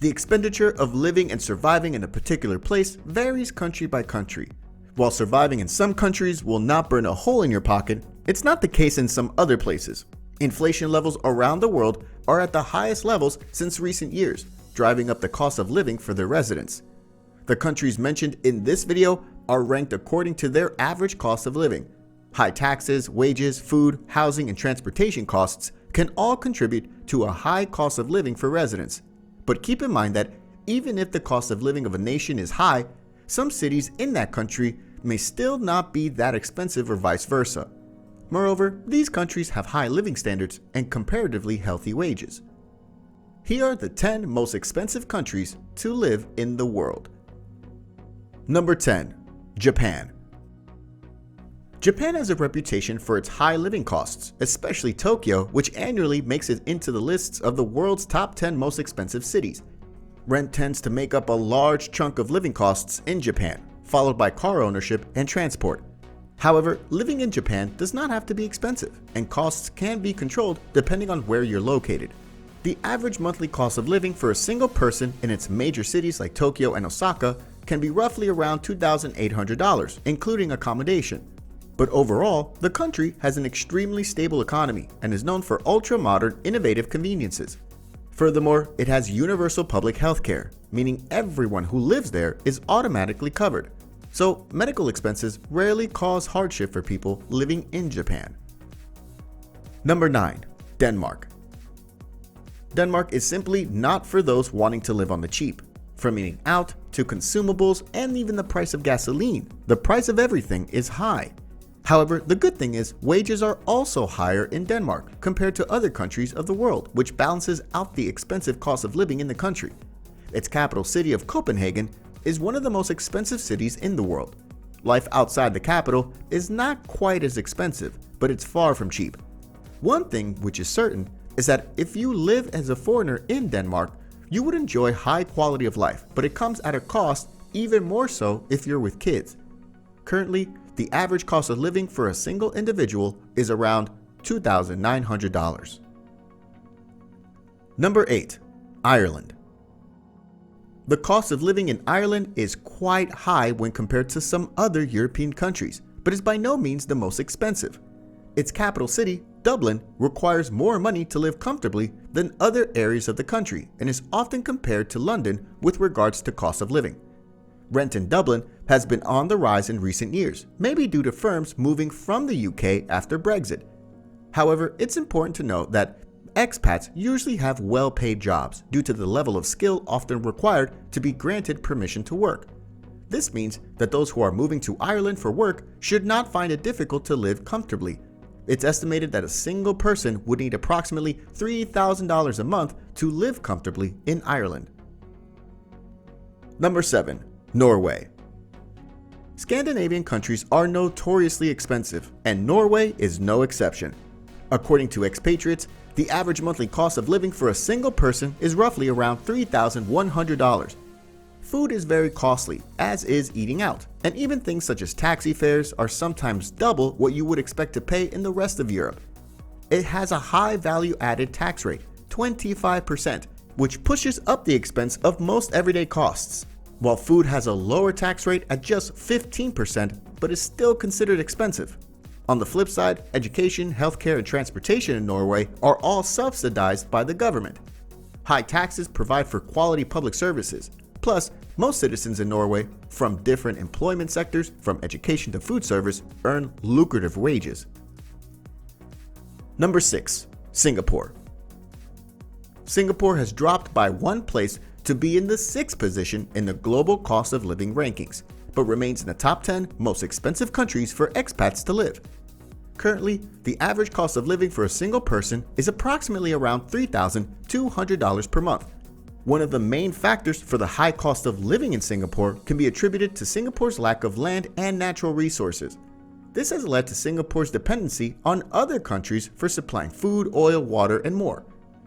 The expenditure of living and surviving in a particular place varies country by country. While surviving in some countries will not burn a hole in your pocket, it's not the case in some other places. Inflation levels around the world are at the highest levels since recent years, driving up the cost of living for their residents. The countries mentioned in this video are ranked according to their average cost of living. High taxes, wages, food, housing, and transportation costs can all contribute to a high cost of living for residents. But keep in mind that even if the cost of living of a nation is high, some cities in that country may still not be that expensive or vice versa. Moreover, these countries have high living standards and comparatively healthy wages. Here are the 10 most expensive countries to live in the world. Number 10. Japan. Japan has a reputation for its high living costs, especially Tokyo, which annually makes it into the lists of the world's top 10 most expensive cities. Rent tends to make up a large chunk of living costs in Japan, followed by car ownership and transport. However, living in Japan does not have to be expensive, and costs can be controlled depending on where you're located. The average monthly cost of living for a single person in its major cities like Tokyo and Osaka can be roughly around $2,800, including accommodation. But overall, the country has an extremely stable economy and is known for ultra-modern, innovative conveniences. Furthermore, it has universal public health care, meaning everyone who lives there is automatically covered. So, medical expenses rarely cause hardship for people living in Japan. Number 9. Denmark. Denmark is simply not for those wanting to live on the cheap. From eating out to consumables and even the price of gasoline, the price of everything is high. However, the good thing is wages are also higher in Denmark compared to other countries of the world, which balances out the expensive cost of living in the country. Its capital city of Copenhagen is one of the most expensive cities in the world. Life outside the capital is not quite as expensive, but it's far from cheap. One thing which is certain is that if you live as a foreigner in Denmark, you would enjoy high quality of life, but it comes at a cost, even more so if you're with kids. Currently, the average cost of living for a single individual is around $2,900. Number 8. Ireland. The cost of living in Ireland is quite high when compared to some other European countries, but is by no means the most expensive. Its capital city, Dublin, requires more money to live comfortably than other areas of the country and is often compared to London with regards to cost of living. Rent in Dublin has been on the rise in recent years, maybe due to firms moving from the UK after Brexit. However, it's important to note that expats usually have well-paid jobs due to the level of skill often required to be granted permission to work. This means that those who are moving to Ireland for work should not find it difficult to live comfortably. It's estimated that a single person would need approximately $3,000 a month to live comfortably in Ireland. Number 7. Norway. Scandinavian countries are notoriously expensive, and Norway is no exception. According to expatriates, the average monthly cost of living for a single person is roughly around $3,100. Food is very costly, as is eating out, and even things such as taxi fares are sometimes double what you would expect to pay in the rest of Europe. It has a high value-added tax rate, 25%, which pushes up the expense of most everyday costs, while food has a lower tax rate at just 15%, but is still considered expensive. On the flip side, education, healthcare, and transportation in Norway are all subsidized by the government. High taxes provide for quality public services. Plus, most citizens in Norway, from different employment sectors, from education to food service, earn lucrative wages. Number 6. Singapore. Singapore has dropped by one place to be in the 6th position in the global cost of living rankings, but remains in the top 10 most expensive countries for expats to live. Currently, the average cost of living for a single person is approximately around $3,200 per month. One of the main factors for the high cost of living in Singapore can be attributed to Singapore's lack of land and natural resources. This has led to Singapore's dependency on other countries for supplying food, oil, water, and more.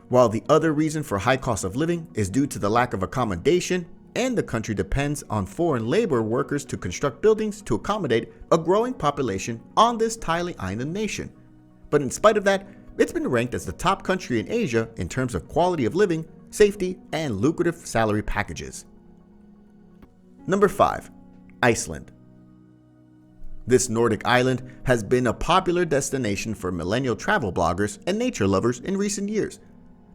While the other reason for high cost of living is due to the lack of accommodation, and the country depends on foreign labor workers to construct buildings to accommodate a growing population on this tiny island nation. But in spite of that, it's been ranked as the top country in Asia in terms of quality of living safety, and lucrative salary packages. Number 5. Iceland. This Nordic island has been a popular destination for millennial travel bloggers and nature lovers in recent years.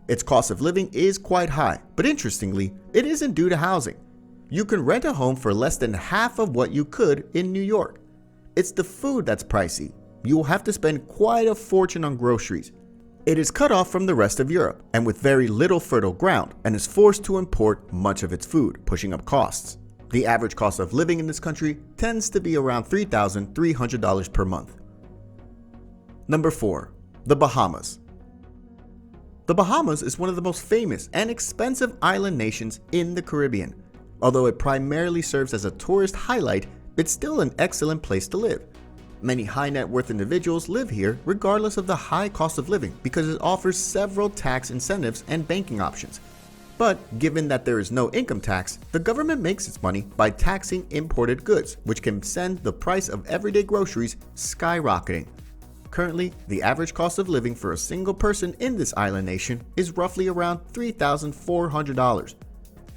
Its cost of living is quite high, but interestingly, it isn't due to housing. You can rent a home for less than half of what you could in New York. It's the food that's pricey. You will have to spend quite a fortune on groceries. It is cut off from the rest of Europe and with very little fertile ground, and is forced to import much of its food, pushing up costs. The average cost of living in this country tends to be around $3,300 per month. Number 4. The Bahamas. The Bahamas is one of the most famous and expensive island nations in the Caribbean. Although it primarily serves as a tourist highlight, it's still an excellent place to live. Many high net worth individuals live here regardless of the high cost of living because it offers several tax incentives and banking options. But given that there is no income tax, the government makes its money by taxing imported goods, which can send the price of everyday groceries skyrocketing. Currently, the average cost of living for a single person in this island nation is roughly around $3,400.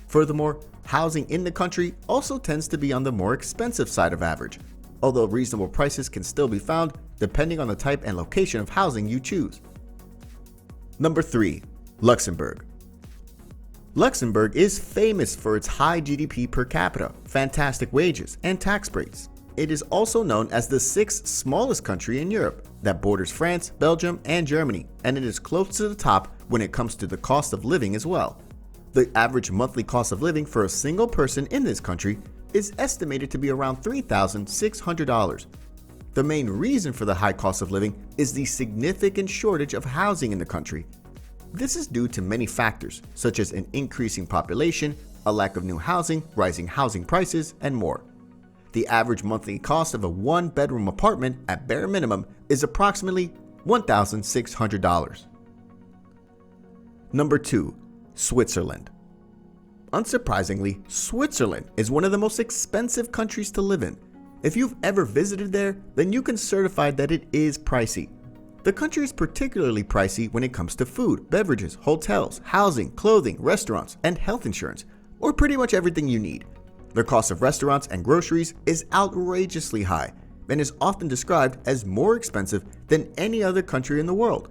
Furthermore, housing in the country also tends to be on the more expensive side of average, although reasonable prices can still be found depending on the type and location of housing you choose. Number 3. Luxembourg. Luxembourg is famous for its high GDP per capita, fantastic wages, and tax breaks. It is also known as the 6th smallest country in Europe that borders France, Belgium, and Germany, and it is close to the top when it comes to the cost of living as well. The average monthly cost of living for a single person in this country is estimated to be around $3,600. The main reason for the high cost of living is the significant shortage of housing in the country. This is due to many factors, such as an increasing population, a lack of new housing, rising housing prices, and more. The average monthly cost of a one-bedroom apartment at bare minimum is approximately $1,600. Number 2. Switzerland. Unsurprisingly, Switzerland is one of the most expensive countries to live in. If you've ever visited there, then you can certify that it is pricey. The country is particularly pricey when it comes to food, beverages, hotels, housing, clothing, restaurants, and health insurance, or pretty much everything you need. Their cost of restaurants and groceries is outrageously high and is often described as more expensive than any other country in the world.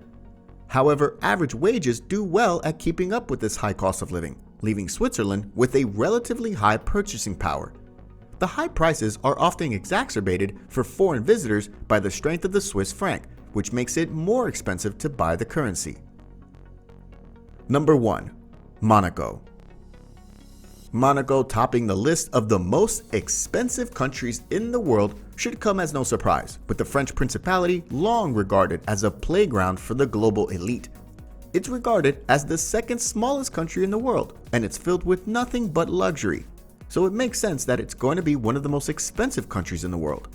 However, average wages do well at keeping up with this high cost of living, leaving Switzerland with a relatively high purchasing power. The high prices are often exacerbated for foreign visitors by the strength of the Swiss franc, which makes it more expensive to buy the currency. Number 1. Monaco. Monaco topping the list of the most expensive countries in the world should come as no surprise, with the French Principality long regarded as a playground for the global elite. It's regarded as the second smallest country in the world, and it's filled with nothing but luxury, so it makes sense that it's going to be one of the most expensive countries in the world.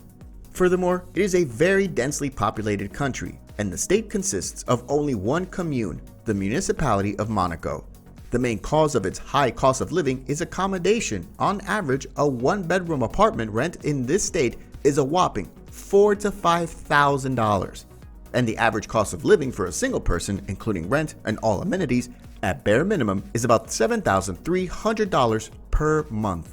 Furthermore, it is a very densely populated country, and the state consists of only one commune, the municipality of Monaco. The main cause of its high cost of living is accommodation. On average, a one-bedroom apartment rent in this state is a whopping $4,000 to $5,000. And the average cost of living for a single person, including rent and all amenities, at bare minimum is about $7,300 per month.